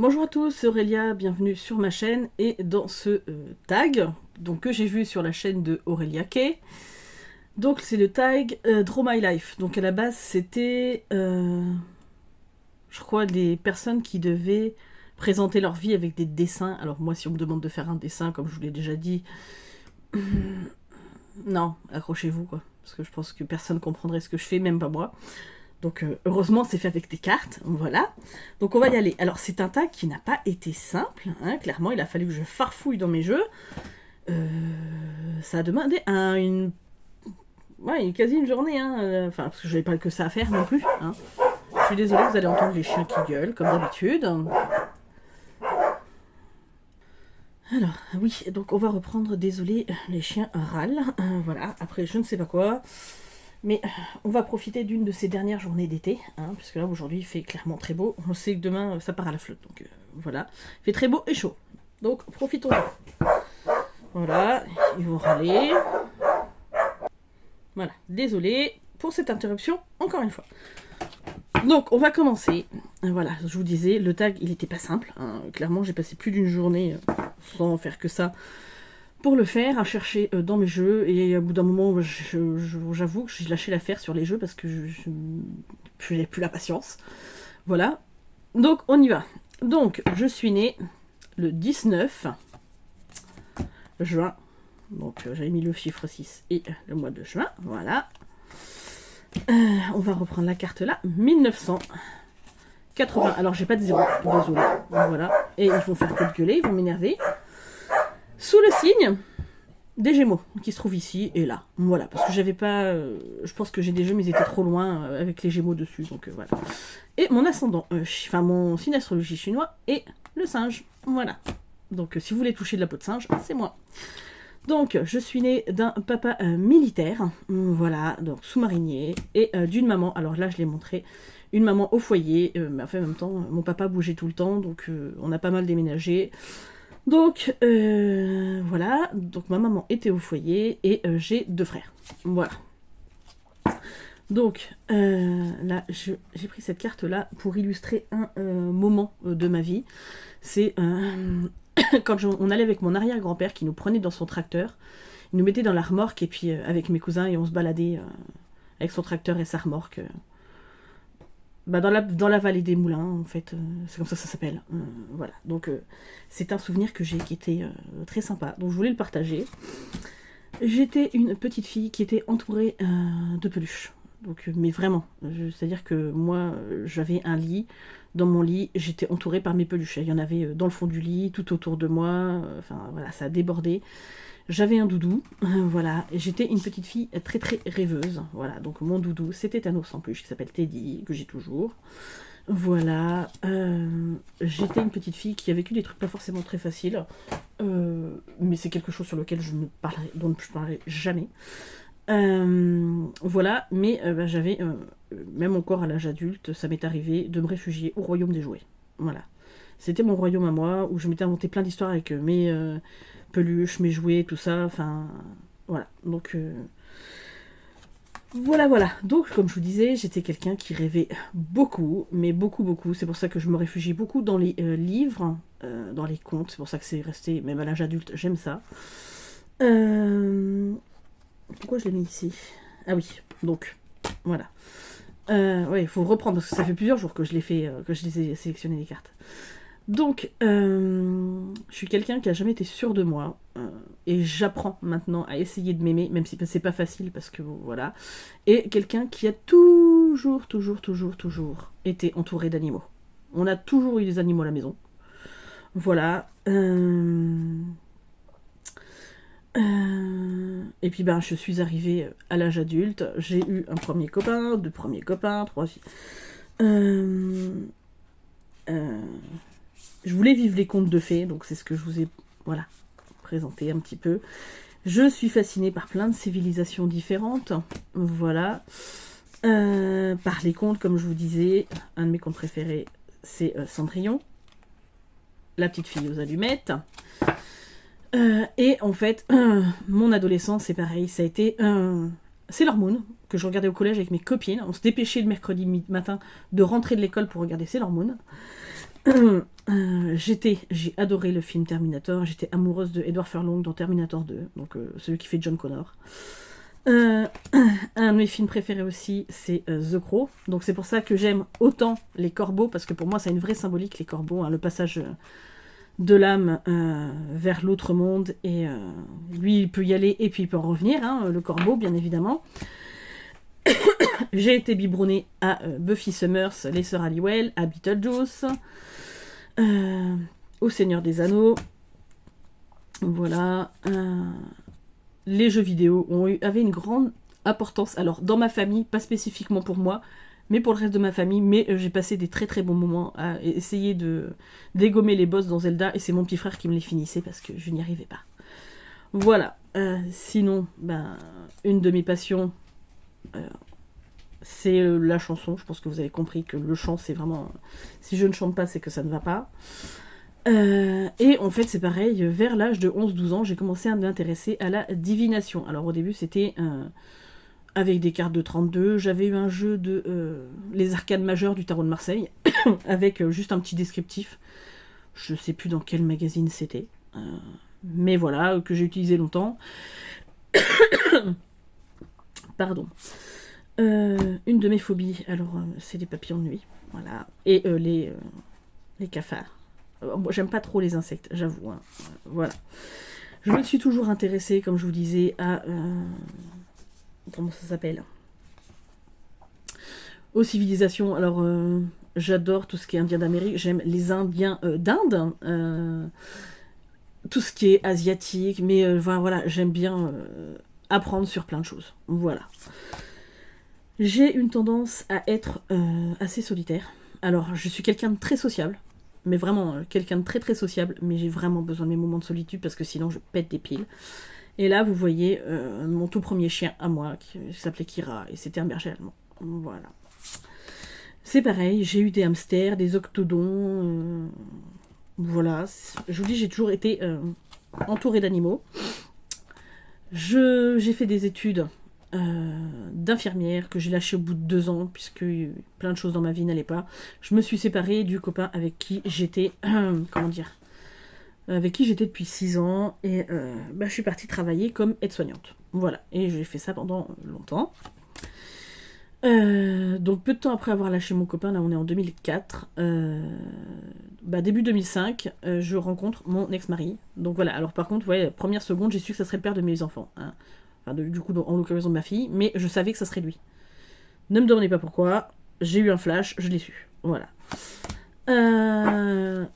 Bonjour à tous, c'est Aurélia, bienvenue sur ma chaîne et dans ce tag donc, que j'ai vu sur la chaîne de Aurélia Kay. Donc c'est le tag Draw My Life. Donc à la base c'était, je crois, des personnes qui devaient présenter leur vie avec des dessins. Alors moi si on me demande de faire un dessin, comme je vous l'ai déjà dit, non, accrochez-vous quoi. Parce que je pense que personne comprendrait ce que je fais, même pas moi. Donc heureusement c'est fait avec des cartes, voilà. Donc on va y aller. Alors c'est un tag qui n'a pas été simple, hein, clairement il a fallu que je farfouille dans mes jeux. Ça a demandé quasi une journée, hein. Enfin parce que je n'avais pas que ça à faire non plus. Hein. Je suis désolée, vous allez entendre les chiens qui gueulent comme d'habitude. Alors oui, donc on va reprendre, désolé, les chiens râlent, voilà, après je ne sais pas quoi. Mais on va profiter d'une de ces dernières journées d'été, hein, puisque là aujourd'hui il fait clairement très beau. On sait que demain ça part à la flotte, donc voilà. Il fait très beau et chaud. Donc profitons-en. Voilà, ils vont râler. Voilà, désolé pour cette interruption, encore une fois. Donc on va commencer. Voilà, je vous disais, le tag il n'était pas simple. Hein. Clairement j'ai passé plus d'une journée sans faire que ça. Pour le faire, à chercher dans mes jeux, et au bout d'un moment, j'avoue que j'ai lâché l'affaire sur les jeux parce que je n'ai plus la patience. Voilà. Donc, on y va. Donc, je suis née le 19 juin. Donc, j'avais mis le chiffre 6 et le mois de juin. Voilà. On va reprendre la carte là. 1980. Alors, j'ai pas de 0. Désolé. Voilà. Et ils vont faire que de gueuler, ils vont m'énerver. Sous le signe des Gémeaux qui se trouvent ici et là. Voilà, parce que j'avais pas. Je pense que j'ai des jeux, mais ils étaient trop loin avec les Gémeaux dessus, donc voilà. Et mon ascendant, enfin mon signe astrologie chinois est le singe. Voilà. Donc si vous voulez toucher de la peau de singe, c'est moi. Donc je suis née d'un papa militaire, voilà, donc sous-marinier, et d'une maman. Alors là, je l'ai montré. Une maman au foyer, mais enfin, en même temps, mon papa bougeait tout le temps, donc on a pas mal déménagé. Donc, voilà. Donc, ma maman était au foyer et j'ai 2 frères. Voilà. Donc, là, j'ai pris cette carte-là pour illustrer un moment de ma vie. C'est quand on allait avec mon arrière-grand-père qui nous prenait dans son tracteur. Il nous mettait dans la remorque et puis avec mes cousins et on se baladait avec son tracteur et sa remorque. Dans la vallée des moulins, en fait, c'est comme ça s'appelle. Voilà, donc c'est un souvenir que j'ai qui était très sympa, donc je voulais le partager. J'étais une petite fille qui était entourée de peluches, donc, mais vraiment, c'est-à-dire que moi, j'avais un lit, dans mon lit, j'étais entourée par mes peluches. Il y en avait dans le fond du lit, tout autour de moi, enfin voilà, ça a débordé. J'avais un doudou, voilà, et j'étais une petite fille très très rêveuse, voilà, donc mon doudou c'était un ours en peluche qui s'appelle Teddy, que j'ai toujours, voilà, j'étais une petite fille qui a vécu des trucs pas forcément très faciles, mais c'est quelque chose sur lequel dont je parlerai jamais, voilà, mais j'avais, même encore à l'âge adulte, ça m'est arrivé de me réfugier au royaume des jouets, voilà. C'était mon royaume à moi, où je m'étais inventé plein d'histoires avec mes peluches, mes jouets, tout ça, enfin, voilà. Donc, voilà. Donc, comme je vous disais, j'étais quelqu'un qui rêvait beaucoup, mais beaucoup, beaucoup. C'est pour ça que je me réfugie beaucoup dans les livres, dans les contes. C'est pour ça que c'est resté, même à l'âge adulte, j'aime ça. Pourquoi je l'ai mis ici? Ah oui, donc, voilà. Ouais, il faut reprendre, parce que ça fait plusieurs jours que je l'ai fait, que je les ai sélectionné les cartes. Donc, je suis quelqu'un qui a jamais été sûr de moi, et j'apprends maintenant à essayer de m'aimer, même si c'est pas facile, parce que voilà. Et quelqu'un qui a toujours été entouré d'animaux. On a toujours eu des animaux à la maison. Voilà. Et puis ben, je suis arrivée à l'âge adulte. J'ai eu un premier copain, 2 premiers copains, 3 filles. Je voulais vivre les contes de fées, donc c'est ce que je vous ai présenté un petit peu. Je suis fascinée par plein de civilisations différentes, voilà. Par les contes, comme je vous disais, un de mes contes préférés, c'est Cendrillon, la petite fille aux allumettes. Et en fait, mon adolescence, c'est pareil, ça a été Sailor Moon, que je regardais au collège avec mes copines. On se dépêchait le mercredi matin de rentrer de l'école pour regarder Sailor Moon. J'ai adoré le film Terminator, j'étais amoureuse de Edward Furlong dans Terminator 2, donc celui qui fait John Connor. Un de mes films préférés aussi, c'est The Crow, donc c'est pour ça que j'aime autant les corbeaux, parce que pour moi ça a une vraie symbolique, les corbeaux, hein, le passage de l'âme vers l'autre monde, et lui il peut y aller et puis il peut en revenir, hein, le corbeau bien évidemment. J'ai été biberonnée à Buffy Summers, les Sœurs Halliwell, à Beetlejuice, au Seigneur des Anneaux, voilà. Les jeux vidéo avaient une grande importance, alors dans ma famille, pas spécifiquement pour moi, mais pour le reste de ma famille, mais j'ai passé des très très bons moments à essayer de dégommer les boss dans Zelda, et c'est mon petit frère qui me les finissait parce que je n'y arrivais pas. Voilà. Sinon, une de mes passions, c'est la chanson. Je pense que vous avez compris que le chant, c'est vraiment... Si je ne chante pas, c'est que ça ne va pas. Et en fait, c'est pareil, vers l'âge de 11-12 ans, j'ai commencé à m'intéresser à la divination. Alors au début, c'était avec des cartes de 32. J'avais eu un jeu de les arcades majeures du tarot de Marseille, avec juste un petit descriptif. Je sais plus dans quel magazine c'était. Mais voilà, que j'ai utilisé longtemps. Pardon. Une de mes phobies, alors c'est les papillons de nuit. Voilà. Et les cafards. Moi, j'aime pas trop les insectes, j'avoue. Hein. Voilà. Je me suis toujours intéressée, comme je vous disais, à... comment ça s'appelle ? Aux civilisations. Alors, j'adore tout ce qui est indien d'Amérique. J'aime les Indiens d'Inde. Tout ce qui est asiatique. Mais voilà, j'aime bien apprendre sur plein de choses. Voilà. J'ai une tendance à être assez solitaire. Alors, je suis quelqu'un de très sociable. Mais vraiment, quelqu'un de très très sociable, mais j'ai vraiment besoin de mes moments de solitude parce que sinon je pète des piles. Et là, vous voyez mon tout premier chien à moi, qui s'appelait Kira, et c'était un berger allemand. Voilà. C'est pareil, j'ai eu des hamsters, des octodons, voilà. Je vous dis, j'ai toujours été entourée d'animaux. J'ai fait des études d'infirmière que j'ai lâché au bout de 2 ans puisque plein de choses dans ma vie n'allaient pas. Je me suis séparée du copain avec qui j'étais avec qui j'étais depuis 6 ans et je suis partie travailler comme aide-soignante. Voilà, et j'ai fait ça pendant longtemps. Donc peu de temps après avoir lâché mon copain, là on est en 2004, début 2005, je rencontre mon ex-mari. Donc voilà, alors par contre, ouais, première seconde, j'ai su que ça serait le père de mes enfants. Hein. Enfin, du coup, en l'occurrence de ma fille, mais je savais que ça serait lui. Ne me demandez pas pourquoi, j'ai eu un flash, je l'ai su. Voilà.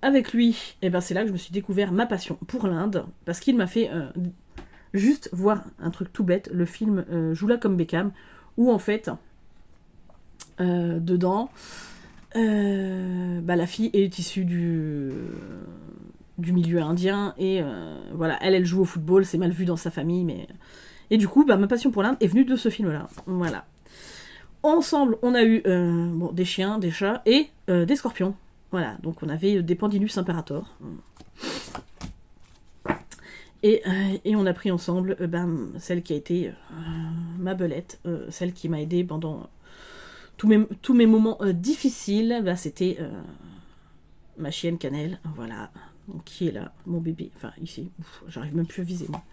Avec lui, c'est là que je me suis découvert ma passion pour l'Inde, parce qu'il m'a fait juste voir un truc tout bête, le film Joue-la comme Beckham, où en fait, dedans, la fille est issue du milieu indien, et voilà, elle joue au football, c'est mal vu dans sa famille, mais... Et du coup, ma passion pour l'Inde est venue de ce film-là. Voilà. Ensemble, on a eu des chiens, des chats et des scorpions. Voilà, donc on avait des Pandinus imperator. Et on a pris ensemble celle qui a été ma belette, celle qui m'a aidée pendant tous mes moments difficiles. C'était ma chienne Cannelle, voilà, donc, qui est là, mon bébé. Enfin, ici, j'arrive même plus à viser, moi.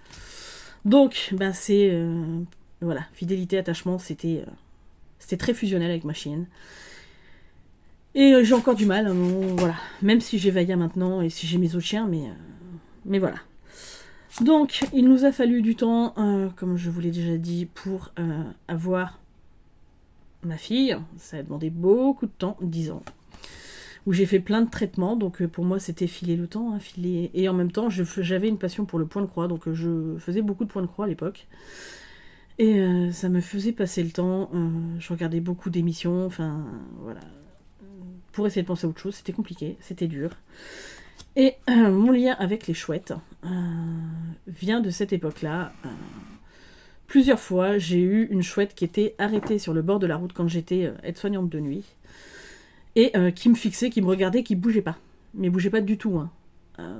Donc, c'est... voilà, fidélité, attachement, c'était très fusionnel avec ma chienne. Et j'ai encore du mal, voilà. Même si j'ai Vaya maintenant et si j'ai mes autres chiens, mais voilà. Donc, il nous a fallu du temps, comme je vous l'ai déjà dit, pour avoir ma fille. Ça a demandé beaucoup de temps, 10 ans. Où j'ai fait plein de traitements, donc pour moi c'était filer le temps, hein, filer... et en même temps j'avais une passion pour le point de croix, donc je faisais beaucoup de points de croix à l'époque, et ça me faisait passer le temps, je regardais beaucoup d'émissions, enfin voilà, pour essayer de penser à autre chose, c'était compliqué, c'était dur, et mon lien avec les chouettes vient de cette époque-là. Plusieurs fois j'ai eu une chouette qui était arrêtée sur le bord de la route quand j'étais aide-soignante de nuit, et qui me fixait, qui me regardait, qui bougeait pas. Mais bougeait pas du tout. Hein.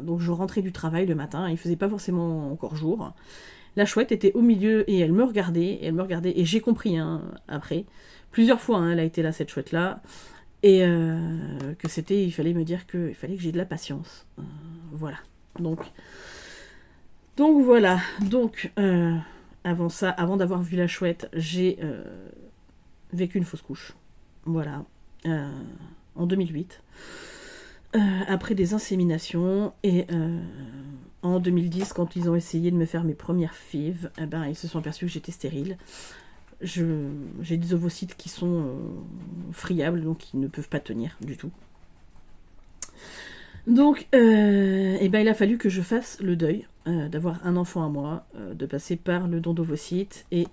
Donc je rentrais du travail le matin, il faisait pas forcément encore jour. La chouette était au milieu et elle me regardait, et j'ai compris après. Plusieurs fois, elle a été là, cette chouette-là. Et que c'était, il fallait me dire qu'il fallait que j'ai de la patience. Voilà. Donc voilà. Donc avant ça, avant d'avoir vu la chouette, j'ai vécu une fausse couche. Voilà. En 2008. Après des inséminations et en 2010, quand ils ont essayé de me faire mes premières FIV, eh ben, ils se sont aperçus que j'étais stérile. J'ai des ovocytes qui sont friables, donc ils ne peuvent pas tenir du tout. Donc, eh ben, il a fallu que je fasse le deuil d'avoir un enfant à moi, de passer par le don d'ovocytes, et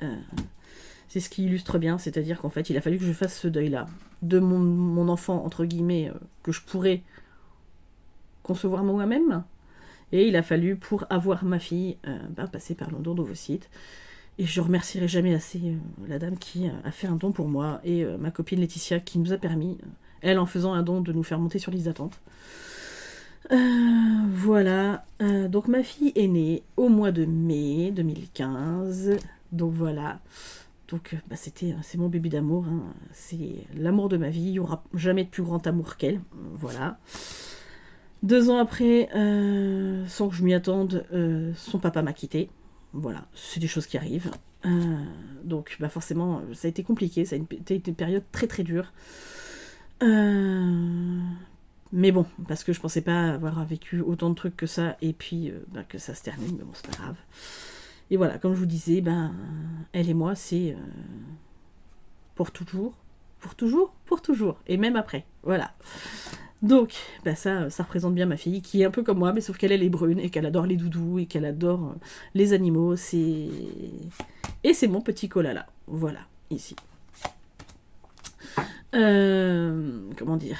c'est ce qui illustre bien, c'est-à-dire qu'en fait, il a fallu que je fasse ce deuil-là de mon enfant, entre guillemets, que je pourrais concevoir moi-même, et il a fallu, pour avoir ma fille, passer par le don d'ovocytes. Et je remercierai jamais assez la dame qui a fait un don pour moi, et ma copine Laetitia qui nous a permis, elle en faisant un don, de nous faire monter sur liste d'attente. Voilà. Donc ma fille est née au mois de mai 2015. Donc voilà. Donc c'est mon bébé d'amour. Hein. C'est l'amour de ma vie. Il n'y aura jamais de plus grand amour qu'elle. Voilà. 2 ans après, sans que je m'y attende, son papa m'a quittée. Voilà, c'est des choses qui arrivent. Donc forcément, ça a été compliqué, ça a été une période très très dure. Mais bon, parce que je pensais pas avoir vécu autant de trucs que ça, et puis que ça se termine, mais bon, c'est pas grave. Et voilà, comme je vous disais, elle et moi, c'est pour toujours, pour toujours, pour toujours, et même après, voilà. Donc, ça représente bien ma fille, qui est un peu comme moi, mais sauf qu'elle est brune, et qu'elle adore les doudous, et qu'elle adore les animaux, et c'est mon petit koala, voilà, ici. Comment dire ?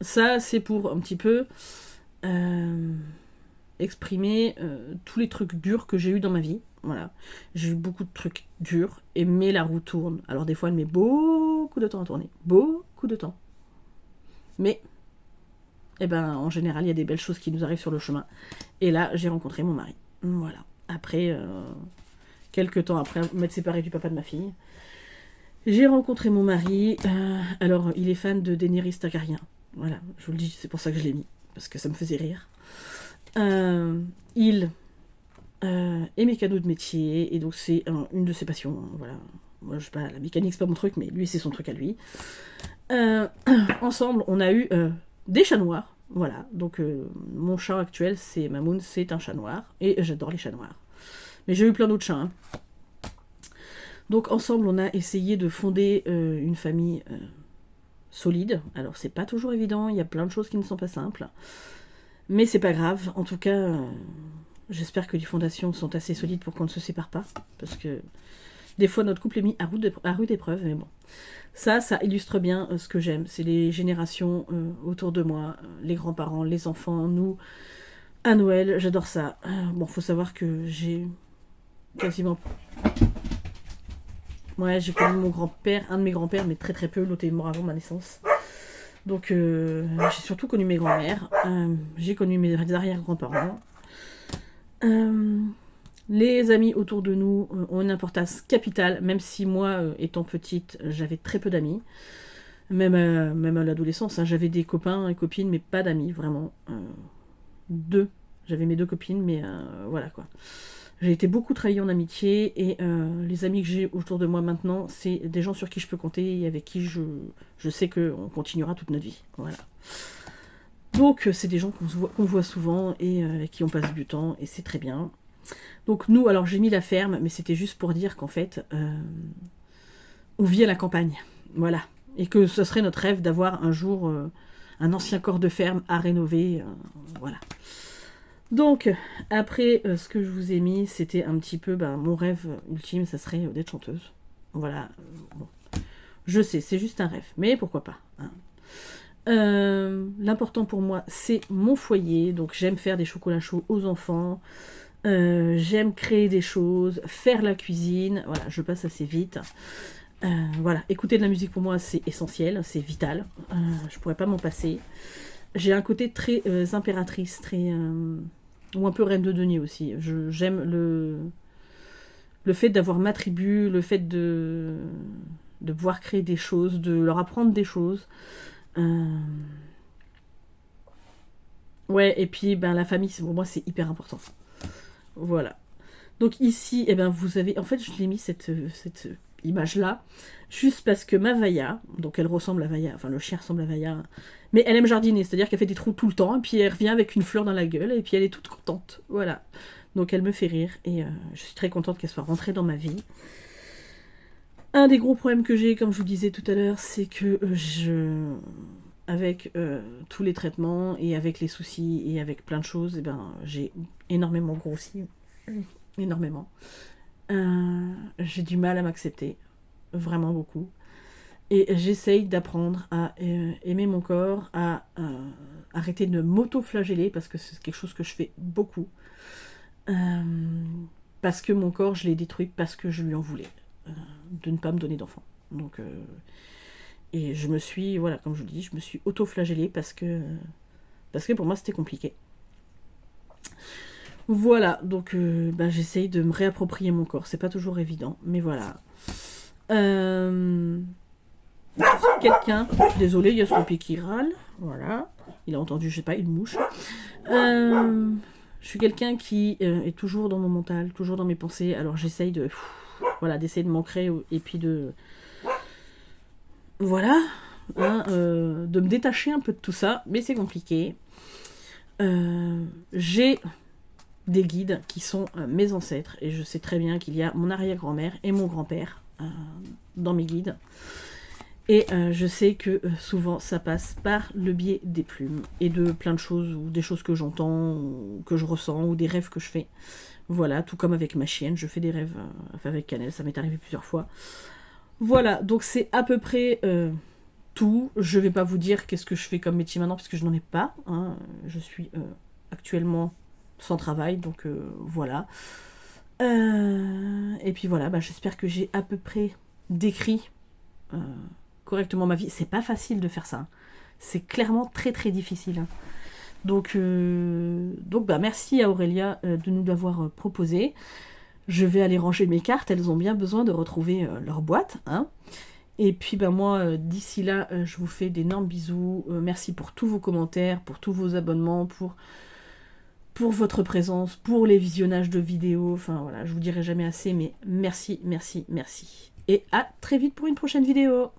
Ça, c'est pour un petit peu exprimer tous les trucs durs que j'ai eu dans ma vie. Voilà. J'ai eu beaucoup de trucs durs, mais la roue tourne. Alors des fois, elle met beaucoup de temps à tourner. Beaucoup de temps. Mais, en général, il y a des belles choses qui nous arrivent sur le chemin. Et là, j'ai rencontré mon mari. Voilà. Après, quelques temps après m'être séparée du papa de ma fille, j'ai rencontré mon mari. Alors, il est fan de Daenerys Targaryen. Voilà, je vous le dis, c'est pour ça que je l'ai mis, parce que ça me faisait rire. Il est mécano de métier, et donc c'est une de ses passions. Voilà. Moi, je sais pas, la mécanique, c'est pas mon truc, mais lui, c'est son truc à lui. Ensemble, on a eu des chats noirs. Voilà, donc mon chat actuel, c'est Mamoun, c'est un chat noir, et j'adore les chats noirs. Mais j'ai eu plein d'autres chats. Hein. Donc ensemble, on a essayé de fonder une famille solide. Alors c'est pas toujours évident, il y a plein de choses qui ne sont pas simples. Mais c'est pas grave, en tout cas, j'espère que les fondations sont assez solides pour qu'on ne se sépare pas. Parce que des fois notre couple est mis à rude épreuve, mais bon. Ça illustre bien ce que j'aime. C'est les générations autour de moi, les grands-parents, les enfants, nous, à Noël, j'adore ça. Bon, faut savoir que j'ai quasiment... Ouais, j'ai connu mon grand-père, un de mes grands-pères, mais très très peu, l'autre est mort avant ma naissance. Donc j'ai surtout connu mes grands-mères, j'ai connu mes arrière-grands-parents. Les amis autour de nous ont une importance capitale, même si moi, étant petite, j'avais très peu d'amis. Même à l'adolescence, hein, j'avais des copains et copines, mais pas d'amis, vraiment. 2. J'avais mes 2 copines, mais voilà quoi. J'ai été beaucoup trahie en amitié, et les amis que j'ai autour de moi maintenant, c'est des gens sur qui je peux compter et avec qui je sais qu'on continuera toute notre vie. Voilà. Donc c'est des gens qu'on voit souvent et avec qui on passe du temps, et c'est très bien. Donc nous, alors j'ai mis la ferme, mais c'était juste pour dire qu'en fait, on vit à la campagne. Voilà. Et que ce serait notre rêve d'avoir un jour un ancien corps de ferme à rénover. Voilà. Donc, après, ce que je vous ai mis, c'était un petit peu mon rêve ultime, ça serait d'être chanteuse. Voilà. Bon. Je sais, c'est juste un rêve, mais pourquoi pas. Hein. L'important pour moi, c'est mon foyer. Donc, j'aime faire des chocolats chauds aux enfants. J'aime créer des choses, faire la cuisine. Voilà, je passe assez vite. Voilà, écouter de la musique pour moi, c'est essentiel, c'est vital. Je pourrais pas m'en passer. J'ai un côté très impératrice, très... ou un peu reine de denier aussi. J'aime le fait d'avoir ma tribu, le fait de pouvoir créer des choses, de leur apprendre des choses. Ouais, et puis ben, la famille, pour moi, c'est hyper important. Voilà. Donc ici, eh ben, vous avez... En fait, je l'ai mis cette image-là, juste parce que ma Vaya, donc elle ressemble à Vaya, enfin le chien ressemble à Vaya, mais elle aime jardiner, c'est-à-dire qu'elle fait des trous tout le temps, et puis elle revient avec une fleur dans la gueule, et puis elle est toute contente. Voilà. Donc elle me fait rire, et je suis très contente qu'elle soit rentrée dans ma vie. Un des gros problèmes que j'ai, comme je vous disais tout à l'heure, c'est que avec tous les traitements et avec les soucis et avec plein de choses, eh ben, j'ai énormément grossi. Énormément. J'ai du mal à m'accepter. Vraiment beaucoup. Et j'essaye d'apprendre à aimer mon corps, à arrêter de m'auto-flageller, parce que c'est quelque chose que je fais beaucoup. Parce que mon corps, je l'ai détruit parce que je lui en voulais. De ne pas me donner d'enfant. Donc... et je me suis, voilà, comme je vous dis, je me suis auto-flagellée parce que pour moi c'était compliqué. Voilà, donc j'essaye de me réapproprier mon corps. C'est pas toujours évident, mais voilà. Quelqu'un, désolé, il y a son pied qui râle. Voilà, il a entendu, je sais pas, une mouche. Je suis quelqu'un qui est toujours dans mon mental, toujours dans mes pensées. Alors j'essaye de, voilà, d'essayer de m'ancrer et puis de, voilà, hein, de me détacher un peu de tout ça, mais c'est compliqué. J'ai des guides qui sont mes ancêtres, et je sais très bien qu'il y a mon arrière-grand-mère et mon grand-père dans mes guides. Et je sais que souvent ça passe par le biais des plumes et de plein de choses, ou des choses que j'entends, ou que je ressens, ou des rêves que je fais. Voilà, tout comme avec ma chienne, je fais des rêves avec Cannelle, ça m'est arrivé plusieurs fois. Voilà, donc c'est à peu près tout. Je vais pas vous dire qu'est-ce que je fais comme métier maintenant, parce que je n'en ai pas. Hein. Je suis actuellement sans travail, donc voilà. Et puis voilà, j'espère que j'ai à peu près décrit correctement ma vie. C'est pas facile de faire ça. Hein. C'est clairement très très difficile. Hein. Donc merci à Aurélia de nous l'avoir proposé. Je vais aller ranger mes cartes, elles ont bien besoin de retrouver leur boîte. Hein. Et puis moi, d'ici là, je vous fais d'énormes bisous. Merci pour tous vos commentaires, pour tous vos abonnements, pour votre présence, pour les visionnages de vidéos. Enfin voilà, je vous dirai jamais assez, mais merci, merci, merci. Et à très vite pour une prochaine vidéo.